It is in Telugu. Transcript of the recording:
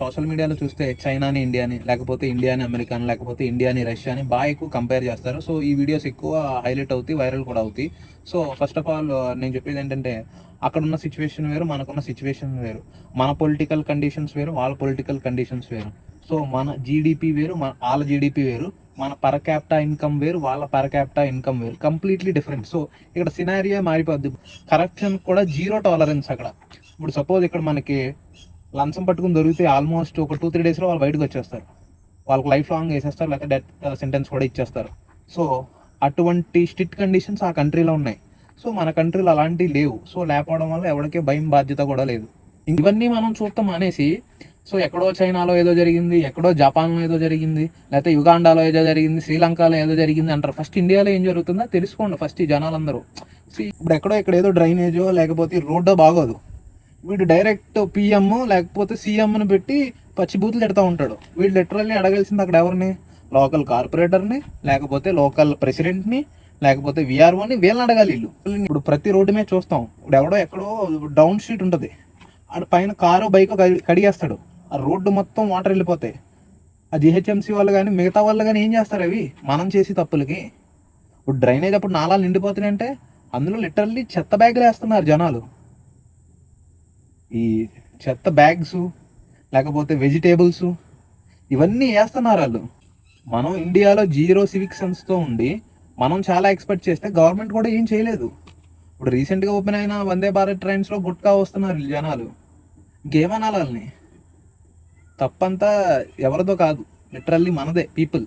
సోషల్ మీడియాలో చూస్తే చైనాని ఇండియాని, లేకపోతే ఇండియాని అమెరికాని, లేకపోతే ఇండియాని రష్యాని బాగా ఎక్కువ కంపేర్ చేస్తారు. సో ఈ వీడియోస్ ఎక్కువ హైలైట్ అవుతాయి, వైరల్ కూడా అవుతాయి. సో ఫస్ట్ ఆఫ్ ఆల్ నేను చెప్పేది ఏంటంటే, అక్కడ ఉన్న సిచ్యువేషన్ వేరు, మనకున్న సిచ్యువేషన్ వేరు. మన పొలిటికల్ కండిషన్స్ వేరు, వాళ్ళ పొలిటికల్ కండిషన్స్ వేరు. సో మన జీడిపి వేరు, వాళ్ళ జీడిపి వేరు. మన పర్ క్యాపిటా ఇన్కమ్ వేరు, వాళ్ళ పర్ క్యాపిటా ఇన్కమ్ వేరు. Completely different. సో ఇక్కడ సినారియో మారిపోద్ది. కరప్షన్ కూడా జీరో టాలరెన్స్ అక్కడ. ఇప్పుడు సపోజ్ ఇక్కడ మనకి లంచం పట్టుకుని దొరికితే ఆల్మోస్ట్ ఒక 2-3 డేస్లో వాళ్ళు బయటకు వచ్చేస్తారు. వాళ్ళకి లైఫ్ లాంగ్ వేసేస్తారు, లేకపోతే డెత్ సెంటెన్స్ కూడా ఇచ్చేస్తారు. సో అటువంటి స్ట్రిక్ట్ కండిషన్స్ ఆ కంట్రీలో ఉన్నాయి. సో మన కంట్రీలో అలాంటివి లేవు. సో లేకపోవడం వల్ల ఎవరికే భయం బాధ్యత కూడా లేదు. ఇవన్నీ మనం చూస్తాం అనేసి, సో ఎక్కడో చైనాలో ఏదో జరిగింది, ఎక్కడో జపాన్లో ఏదో జరిగింది, లేకపోతే యుగాండాలో ఏదో జరిగింది, శ్రీలంకలో ఏదో జరిగింది అంటారు. ఫస్ట్ ఇండియాలో ఏం జరుగుతుందో తెలుసుకోండి ఫస్ట్ ఈ జనాలందరూ. ఇప్పుడు ఎక్కడో ఇక్కడ ఏదో డ్రైనేజో లేకపోతే రోడ్డో బాగోదు, వీడు డైరెక్ట్ పిఎం లేకపోతే సీఎంని పెట్టి పచ్చి బూతులు తిడతా ఉంటాడు. వీడు లిటరల్లీ అడగాల్సింది అక్కడ ఎవరిని? లోకల్ కార్పొరేటర్ని, లేకపోతే లోకల్ ప్రెసిడెంట్ని, లేకపోతే విఆర్ఓని, వీళ్ళని అడగాలి వీళ్ళు. ఇప్పుడు ప్రతి రోడ్డు మీద చూస్తాం, ఇప్పుడు ఎవడో ఎక్కడో డౌన్ స్ట్రీట్ ఉంటుంది, ఆడ పైన కారు బైక్ కడిగేస్తాడు, ఆ రోడ్డు మొత్తం వాటర్ వెళ్ళిపోతాయి. ఆ జిహెచ్ఎంసీ వాళ్ళు కానీ మిగతా వాళ్ళు కానీ ఏం చేస్తారు? అవి మనం చేసి తప్పులకి. ఇప్పుడు డ్రైనేజ్ అప్పుడు నాలాలు నిండిపోతున్నాయంటే అందులో లిటరల్లీ చెత్త బ్యాగులు వేస్తున్నారు జనాలు. ఈ చెత్త బ్యాగ్స్ లేకపోతే వెజిటేబుల్స్ ఇవన్నీ వేస్తున్నారు వాళ్ళు. మనం ఇండియాలో జీరో సివిక్ సెన్స్తో ఉండి మనం చాలా ఎక్స్పెక్ట్ చేస్తే గవర్నమెంట్ కూడా ఏం చేయలేదు. ఇప్పుడు రీసెంట్గా ఓపెన్ అయిన వందే భారత్ ట్రైన్స్లో గుట్కా వస్తున్నారు జనాలు. ఇంకేమనాలి వాళ్ళని? తప్పంతా ఎవరిదో కాదు, లిటరల్లీ మనదే, పీపుల్.